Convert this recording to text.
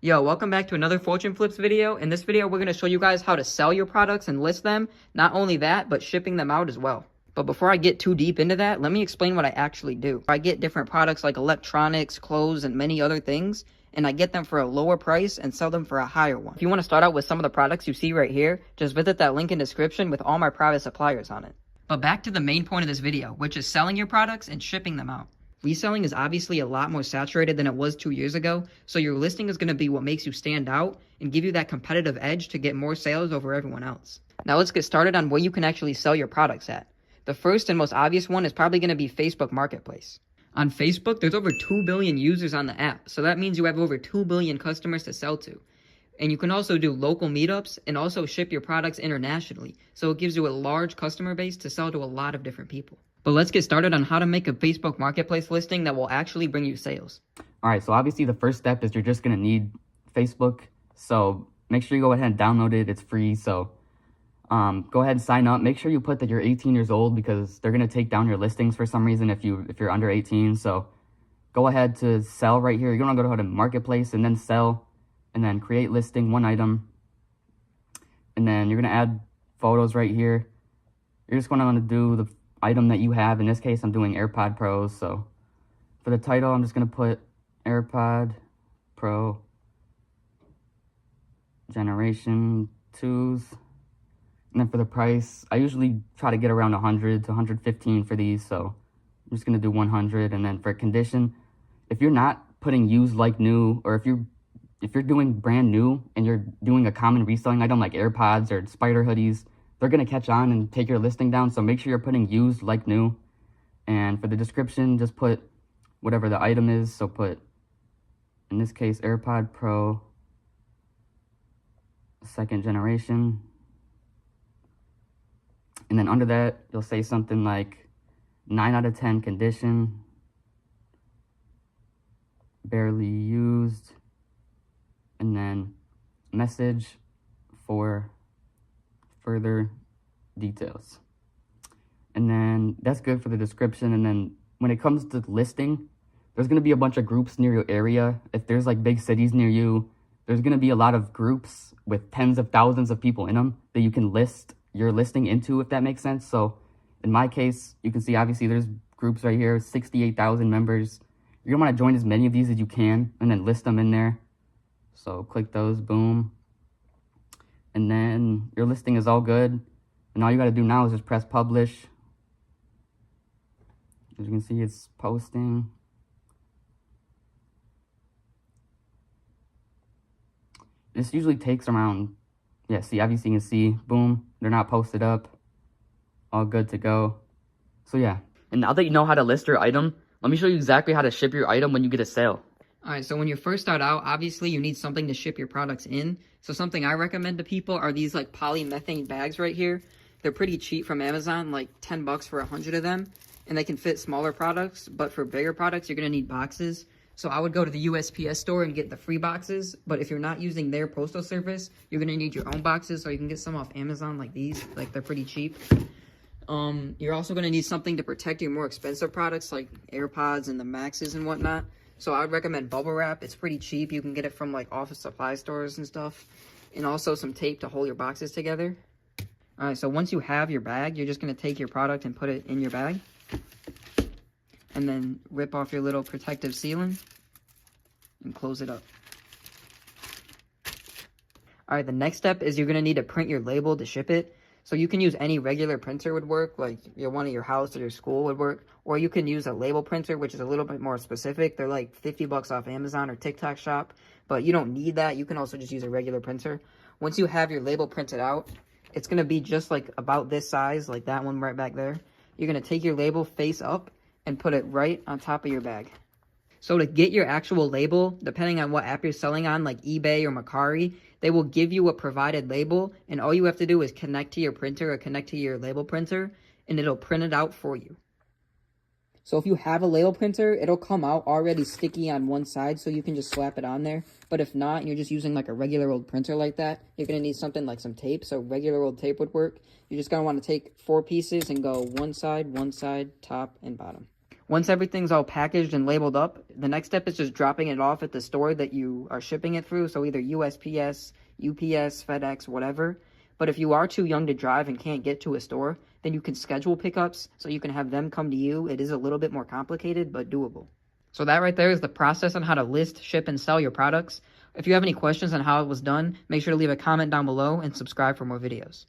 Yo, welcome back to another Fortune Flips video. In this video, we're going to show you guys how to sell your products and list them. Not only that, but shipping them out as well. But before I get too deep into that, let me explain what I actually do. I get different products like electronics, clothes, and many other things, and I get them for a lower price and sell them for a higher one. If you want to start out with some of the products you see right here, just visit that link in description with all my private suppliers on it. But back to the main point of this video, which is selling your products and shipping them out. Reselling is obviously a lot more saturated than it was 2 years ago, so your listing is going to be what makes you stand out and give you that competitive edge to get more sales over everyone else. Now let's get started on where you can actually sell your products at. The first and most obvious one is probably going to be Facebook Marketplace. On Facebook, there's over 2 billion users on the app, so that means you have over 2 billion customers to sell to. And you can also do local meetups and also ship your products internationally, so it gives you a large customer base to sell to a lot of different people. But let's get started on how to make a Facebook Marketplace listing that will actually bring you sales. All right, so obviously the first step is you're just going to need Facebook. So make sure you go ahead and download it. It's free. So go ahead and sign up. Make sure you put that you're 18 years old because they're going to take down your listings for some reason if you're under 18. So go ahead to sell right here. You're going to go to Marketplace and then sell and then create listing, one item. And then you're going to add photos right here. You're just going to want to do the item that you have. In this case, I'm doing AirPod Pros. So for the title, I'm just going to put AirPod Pro Generation 2s. And then for the price, I usually try to get around 100 to 115 for these. So I'm just going to do 100. And then for condition, if you're not putting used like new, or if you're doing brand new and you're doing a common reselling item like AirPods or spider hoodies, they're going to catch on and take your listing down. So make sure you're putting used like new. And for the description, just put whatever the item is. So put, in this case, AirPod Pro 2nd generation. And then under that, you'll say something like 9 out of 10 condition, barely used, and then message for further details. And then that's good for the description. And then when it comes to listing, there's going to be a bunch of groups near your area. If there's like big cities near you, there's going to be a lot of groups with tens of thousands of people in them that you can list your listing into, if that makes sense. So in my case, you can see obviously there's groups right here, 68,000 members. You're going to want to join as many of these as you can and then list them in there. So click those, boom. And then your listing is all good. And all you got to do now is just press publish. As you can see, it's posting. This usually takes around, yeah, see, obviously you can see, boom, they're not posted up. All good to go. So yeah. And now that you know how to list your item, let me show you exactly how to ship your item when you get a sale. Alright, so when you first start out, obviously you need something to ship your products in. So something I recommend to people are these like polymethane bags right here. They're pretty cheap from Amazon, like 10 bucks for 100 of them. And they can fit smaller products, but for bigger products, you're going to need boxes. So I would go to the USPS store and get the free boxes. But if you're not using their postal service, you're going to need your own boxes. So you can get some off Amazon like these, like they're pretty cheap. You're also going to need something to protect your more expensive products like AirPods and the Maxes and whatnot. So I would recommend bubble wrap. It's pretty cheap. You can get it from like office supply stores and stuff. And also some tape to hold your boxes together. Alright, so once you have your bag, you're just going to take your product and put it in your bag. And then rip off your little protective sealing and close it up. Alright, the next step is you're going to need to print your label to ship it. So you can use any regular printer would work, like one at your house or your school would work. Or you can use a label printer, which is a little bit more specific. They're like 50 bucks off Amazon or TikTok Shop. But you don't need that. You can also just use a regular printer. Once you have your label printed out, it's going to be just like about this size, like that one right back there. You're going to take your label face up and put it right on top of your bag. So to get your actual label, depending on what app you're selling on, like eBay or Mercari, they will give you a provided label, and all you have to do is connect to your printer or connect to your label printer, and it'll print it out for you. So if you have a label printer, it'll come out already sticky on one side, so you can just slap it on there. But if not, and you're just using like a regular old printer like that, you're going to need something like some tape. So regular old tape would work. You're just going to want to take 4 pieces and go one side, top, and bottom. Once everything's all packaged and labeled up, the next step is just dropping it off at the store that you are shipping it through, so either USPS, UPS, FedEx, whatever. But if you are too young to drive and can't get to a store, then you can schedule pickups so you can have them come to you. It is a little bit more complicated, but doable. So that right there is the process on how to list, ship, and sell your products. If you have any questions on how it was done, make sure to leave a comment down below and subscribe for more videos.